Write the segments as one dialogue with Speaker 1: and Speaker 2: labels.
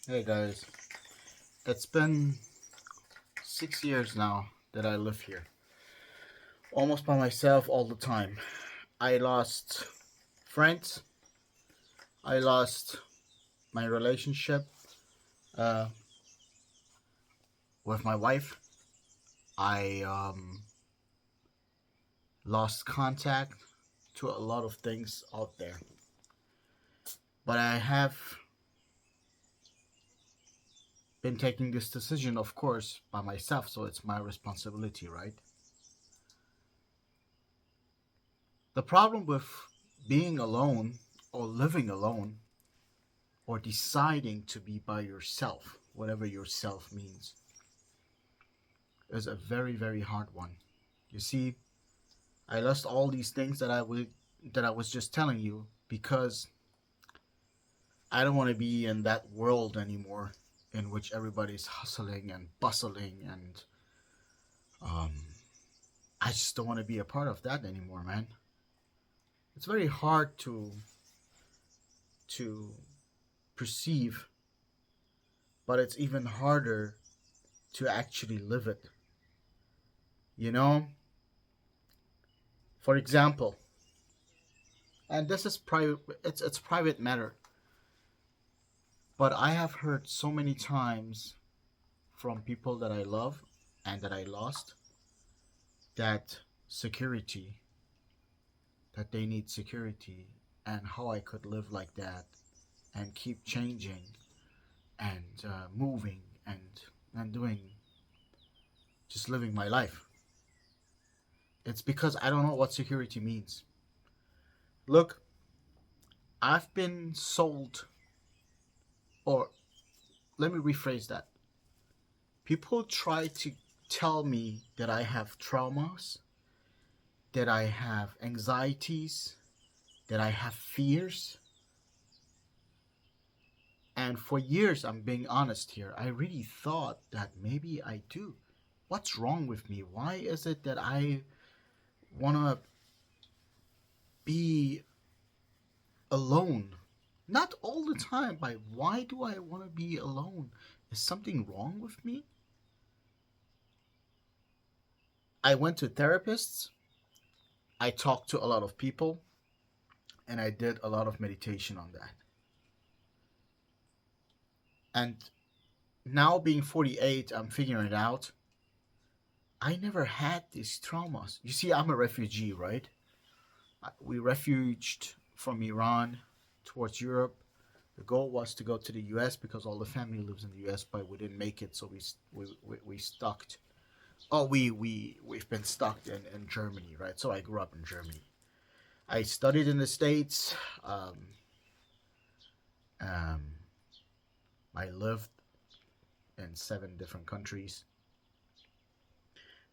Speaker 1: Hey guys, it's been 6 years now that I live here, almost by myself all the time. I lost friends, I lost my relationship uh, with my wife, I lost contact to a lot of things out there. But I have been taking this decision, of course, by myself, so it's my responsibility, right? The problem with being alone or living alone or deciding to be by yourself, whatever yourself means, is a very, very hard one. You see, I lost all these things that I was just telling you because I don't want to be in that world anymore in which everybody's hustling and bustling and um, I just don't want to be a part of that anymore, man. It's very hard to perceive, but it's even harder to actually live it. You know, for example, and this is private. It's private matter. But I have heard so many times from people that I love and that I lost that security, that they need security, and how I could live like that and keep changing and moving and doing just living my life. It's because I don't know what security means. Look, I've been sold, or let me rephrase that. People try to tell me that I have traumas, that I have anxieties, that I have fears. And for years, I'm being honest here, I really thought that maybe I do. What's wrong with me? Why is it that I want to be alone? Not all the time, but why do I want to be alone? Is something wrong with me? I went to therapists, I talked to a lot of people, and I did a lot of meditation on that. And now being 48, I'm figuring it out. I never had these traumas. You see, I'm a refugee, right? We refuged from Iran towards Europe. The goal was to go to the U.S. because all the family lives in the U.S., but we didn't make it, so we stuck. Oh, we've been stuck in Germany, right? So I grew up in Germany. I studied in the States. Um, I lived in 7 different countries.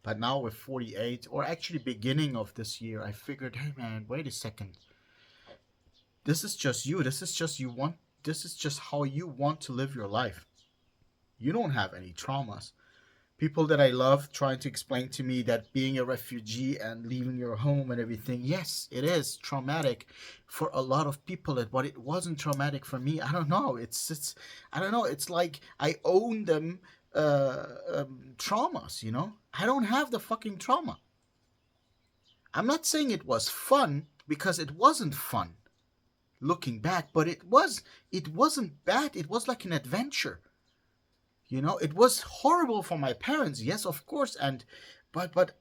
Speaker 1: But now with 48, or actually beginning of this year, I figured, hey man, wait a second. This is just you. This is just how you want to live your life. You don't have any traumas. People that I love trying to explain to me that being a refugee and leaving your home and everything, yes, it is traumatic for a lot of people, but it wasn't traumatic for me. I don't know. It's I don't know. It's like I own them traumas. I don't have the fucking trauma. I'm not saying it was fun because it wasn't fun looking back, but it wasn't bad. It was like an adventure. It was horrible for my parents, yes, of course, and but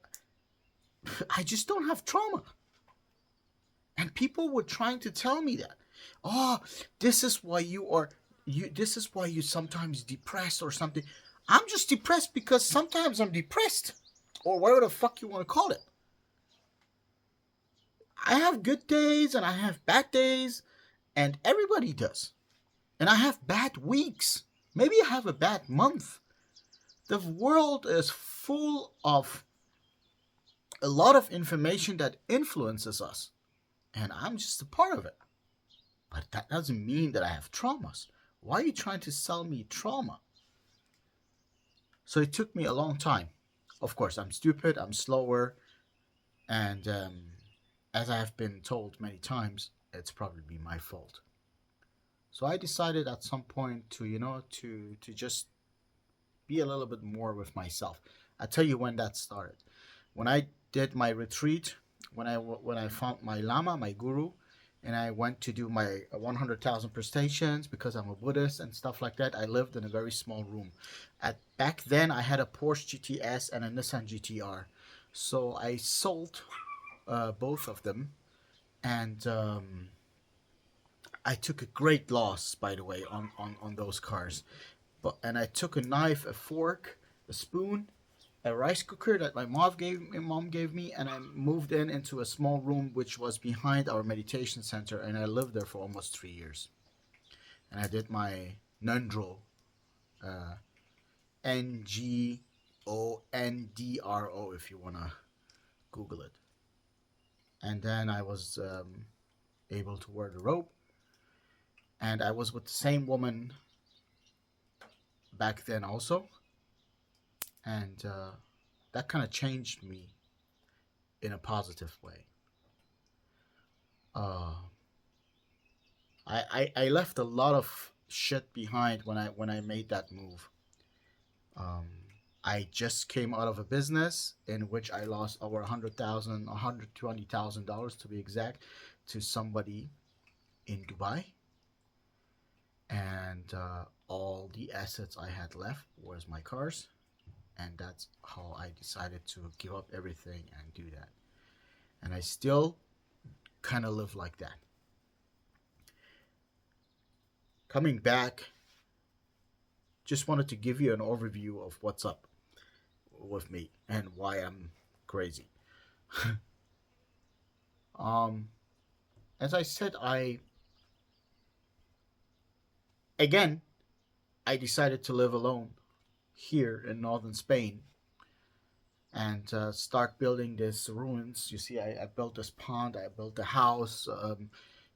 Speaker 1: I just don't have trauma. And people were trying to tell me that, oh, this is why this is why you sometimes depressed or something. I'm just depressed because sometimes I'm depressed, or whatever the fuck you want to call it. I have good days and I have bad days, and everybody does. And I have bad weeks. Maybe I have a bad month. The world is full of a lot of information that influences us, and I'm just a part of it. But that doesn't mean that I have traumas. Why are you trying to sell me trauma? So it took me a long time. Of course, I'm stupid, I'm slower, and as I have been told many times, it's probably my fault. So I decided at some point to, to just be a little bit more with myself. I'll tell you when that started. When I did my retreat, when I found my lama, my guru, and I went to do my 100,000 prestations because I'm a Buddhist and stuff like that. I lived in a very small room. At back then, I had a Porsche GTS and a Nissan GTR, so I sold both of them, and I took a great loss, by the way, on those cars. And I took a knife, a fork, a spoon, a rice cooker that my mom gave me, and I moved into a small room which was behind our meditation center, and I lived there for almost 3 years. And I did my Nundro, uh, Ngondro, if you wanna Google it. And then I was able to wear the robe, and I was with the same woman back then also, and that kind of changed me in a positive way. Uh, I left a lot of shit behind when I made that move. Um, I just came out of a business in which I lost over 100,000, $120,000 to be exact, to somebody in Dubai, and all the assets I had left was my cars, and that's how I decided to give up everything and do that. And I still kind of live like that. Coming back, just wanted to give you an overview of what's up with me and why I'm crazy. um, as I said, again I decided to live alone here in northern Spain and start building these ruins. You see, I built this pond, I built a house.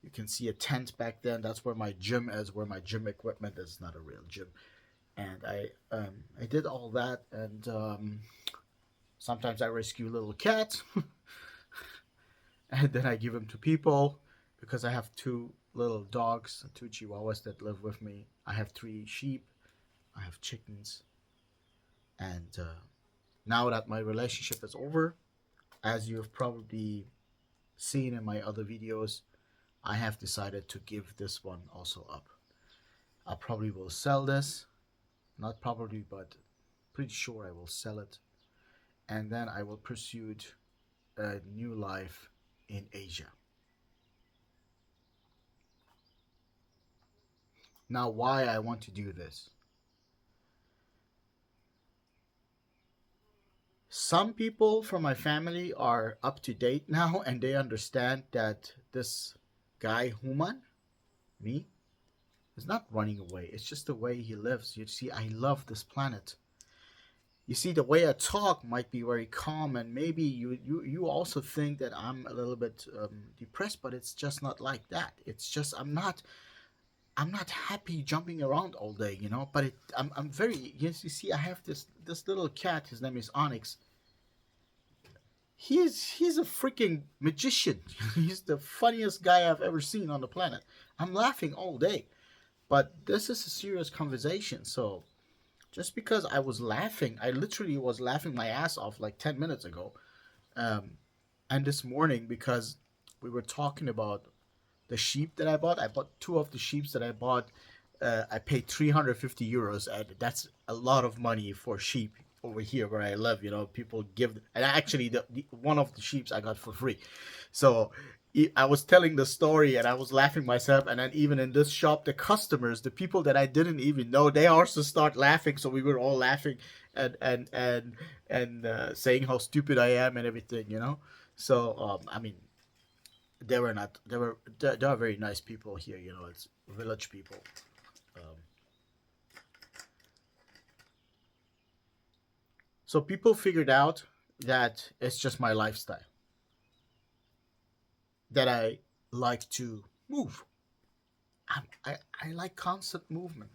Speaker 1: You can see a tent back then. That's where my gym is, where my gym equipment is. Not a real gym. And I did all that, and sometimes I rescue little cats, and then I give them to people because I have two little dogs, two chihuahuas that live with me. I have 3 sheep, I have chickens, and now that my relationship is over, as you've probably seen in my other videos, I have decided to give this one also up. I probably will sell this, not probably, but pretty sure I will sell it, and then I will pursue a new life in Asia. Now, why I want to do this? Some people from my family are up to date now, and they understand that this guy, Human, me, is not running away. It's just the way he lives. You see, I love this planet. You see, the way I talk might be very calm, and maybe you also think that I'm a little bit depressed, but it's just not like that. It's just I'm not happy jumping around all day, But I'm very, yes. You see, I have this little cat. His name is Onyx. He's a freaking magician. He's the funniest guy I've ever seen on the planet. I'm laughing all day, but this is a serious conversation. So just because I was laughing, I literally was laughing my ass off like 10 minutes ago, and this morning because we were talking about the sheep that I bought. I bought two of the sheep that I bought. I paid 350 euros, and that's a lot of money for sheep over here where I live. People give, and actually, the one of the sheep I got for free. So I was telling the story, and I was laughing myself. And then even in this shop, the customers, the people that I didn't even know, they also start laughing. So we were all laughing and saying how stupid I am and everything. So I mean, they are very nice people here. It's village people. Um, so people figured out that it's just my lifestyle, that I like to move. I like constant movement.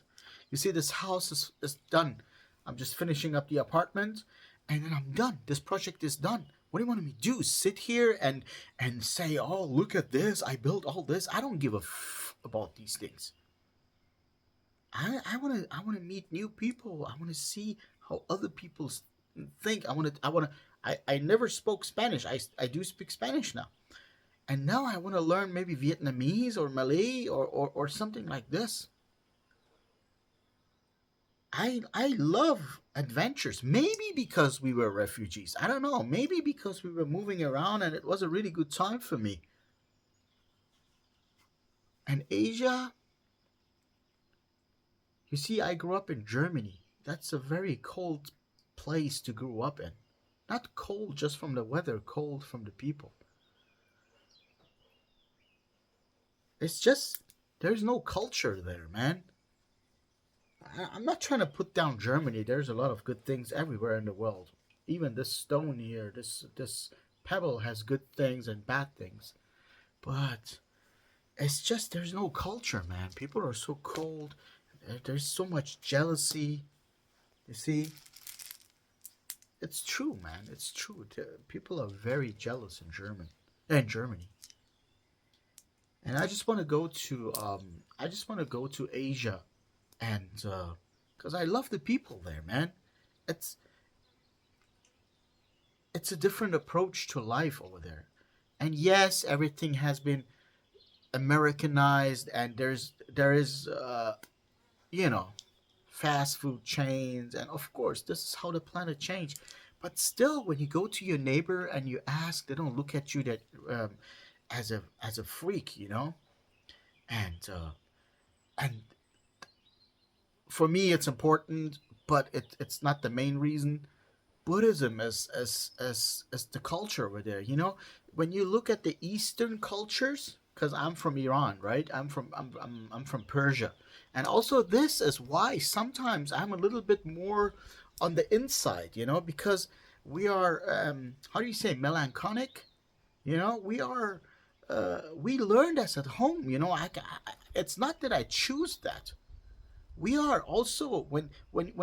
Speaker 1: You see, this house is done. I'm just finishing up the apartment, and then I'm done. This project is done. What do you want me to do? Sit here and say, "Oh, look at this! I built all this." I don't give a about these things. I want to meet new people. I want to see how other people think. I never spoke Spanish. I do speak Spanish now. And now I want to learn maybe Vietnamese or Malay or something like this. I love adventures. Maybe because we were refugees. I don't know. Maybe because we were moving around and it was a really good time for me. And Asia, you see, I grew up in Germany. That's a very cold place to grow up in. Not cold just from the weather, cold from the people. It's just, there's no culture there, man. I'm not trying to put down Germany. There's a lot of good things everywhere in the world. Even this stone here, this pebble has good things and bad things. But it's just there's no culture, man. People are so cold. There's so much jealousy. You see, it's true, man. It's true. People are very jealous in Germany. And I just want to go to Asia, and because I love the people there, man. It's it's a different approach to life over there. And yes, everything has been Americanized, and there is you know fast food chains, and of course this is how the planet changed. But still, when you go to your neighbor and you ask, they don't look at you that as a freak, and and for me it's important, but it's not the main reason. Buddhism as the culture over there. When you look at the Eastern cultures, because I'm from Iran, right? I'm from Persia, and also this is why sometimes I'm a little bit more on the inside, because we are how do you say melancholic? We are we learned this at home. It's not that I choose that. We are also when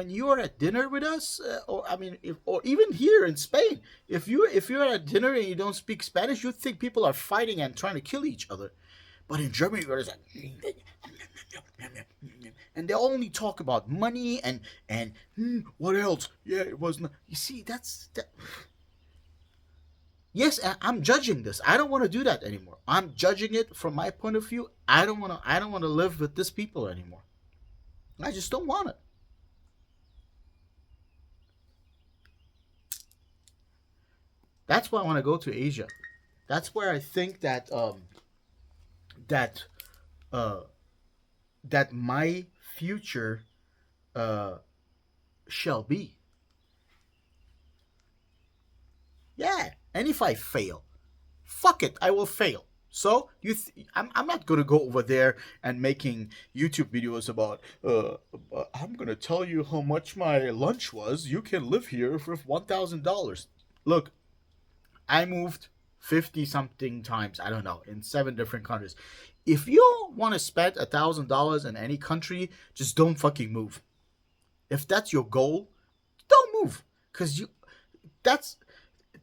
Speaker 1: you are at dinner with us, or I mean, or even here in Spain, if you're at dinner and you don't speak Spanish, you think people are fighting and trying to kill each other. But in Germany, we're just like, and they only talk about money and what else? Yeah, it was not. You see, that's that. Yes, I'm judging this. I don't want to do that anymore. I'm judging it from my point of view. I don't want to. I don't want to live with these people anymore. I just don't want it. That's why I want to go to Asia. That's where I think that uh, that my future uh, shall be. Yeah, and if I fail, fuck it, I will fail. So I'm not gonna go over there and making YouTube videos about. I'm gonna tell you how much my lunch was. You can live here for $1,000. Look, I moved 50 something times. I don't know, in 7 different countries. If you want to spend $1,000 in any country, just don't fucking move. If that's your goal, don't move, cause that's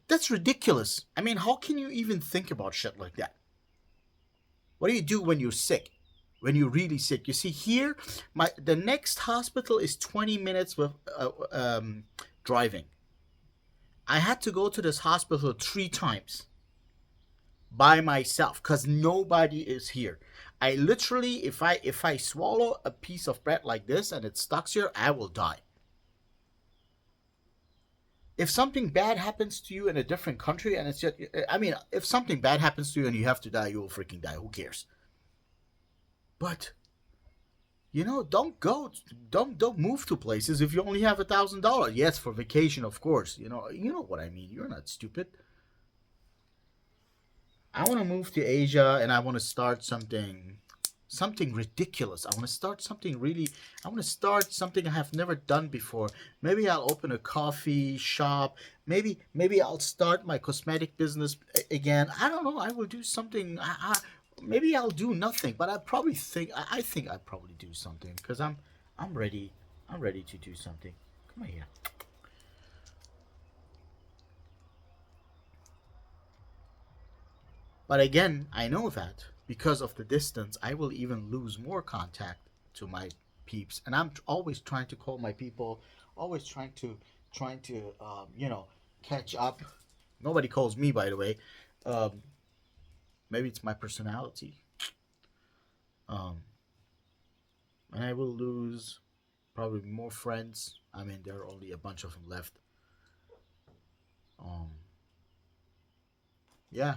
Speaker 1: that's ridiculous. I mean, how can you even think about shit like that? What do you do when you're sick? When you're really sick? You see, here, the next hospital is 20 minutes with driving. I had to go to this hospital 3 times by myself because nobody is here. I literally, if I swallow a piece of bread like this and it stuck here, I will die. If something bad happens to you in a different country and it's just, I mean, if something bad happens to you and you have to die, you will freaking die. Who cares? But don't move to places if you only have $1,000. Yes, for vacation, of course. You know what I mean. You're not stupid. I want to move to Asia and I want to start something ridiculous. I want to start something really. I want to start something I have never done before. Maybe I'll open a coffee shop. Maybe I'll start my cosmetic business again. I don't know. I will do something. Maybe I'll do nothing, but I think I'll probably do something because I'm ready. I'm ready to do something. Come on here. But again, I know that because of the distance, I will even lose more contact to my peeps, and I'm always trying to call my people, always trying to catch up. Nobody calls me, by the way. Um, Maybe it's my personality. Um, and I will lose probably more friends. I mean, there are only a bunch of them left. Um, yeah,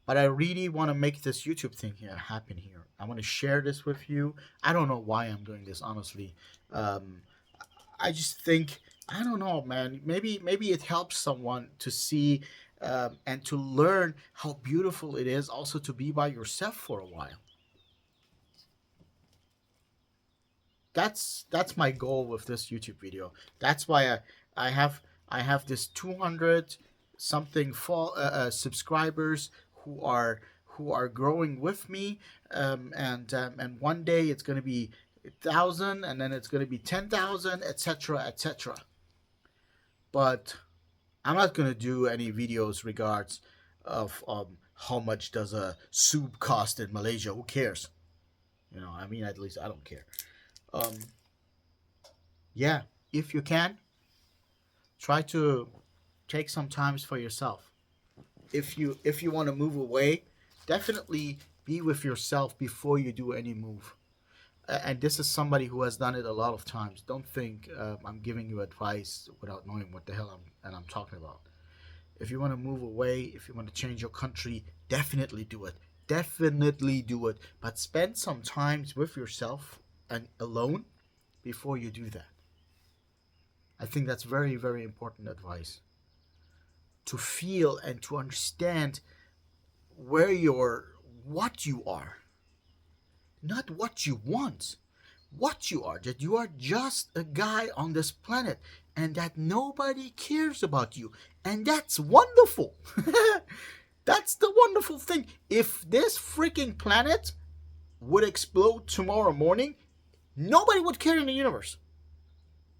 Speaker 1: but I really want to make this YouTube thing here happen here. I want to share this with you. I don't know why I'm doing this, honestly. Um, I just think I don't know, man. Maybe it helps someone to see and to learn how beautiful it is also to be by yourself for a while. That's my goal with this YouTube video. That's why I have I have this 200 something subscribers who are growing with me, and one day it's going to be 1,000, and then it's going to be 10,000, etc., etc. But I'm not going to do any videos regards of how much does a soup cost in Malaysia. Who cares? I mean, at least I don't care. um, yeah, if you can, try to take some times for yourself. If you want to move away, definitely be with yourself before you do any move. And this is somebody who has done it a lot of times. Don't think I'm giving you advice without knowing what the hell I'm talking about. If you want to move away, if you want to change your country, definitely do it. Definitely do it. But spend some time with yourself and alone before you do that. I think that's very, very important advice. To feel and to understand what you are, not what you want, what you are, that you are just a guy on this planet and that nobody cares about you. And that's wonderful. That's the wonderful thing. If this freaking planet would explode tomorrow morning, nobody would care in the universe.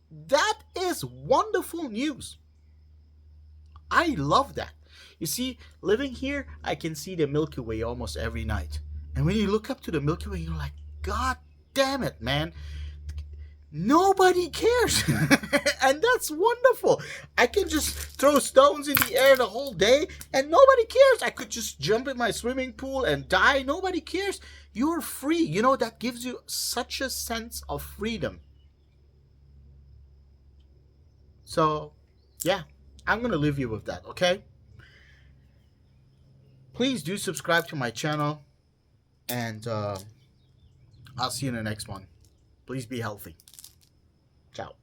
Speaker 1: That is wonderful news. I love that. You see, living here, I can see the Milky Way almost every night. And when you look up to the Milky Way, you're like, God damn it, man. Nobody cares. And that's wonderful. I can just throw stones in the air the whole day and nobody cares. I could just jump in my swimming pool and die. Nobody cares. You're free. That gives you such a sense of freedom. So, yeah, I'm going to leave you with that, okay? Please do subscribe to my channel, and I'll see you in the next one. Please be healthy. Ciao.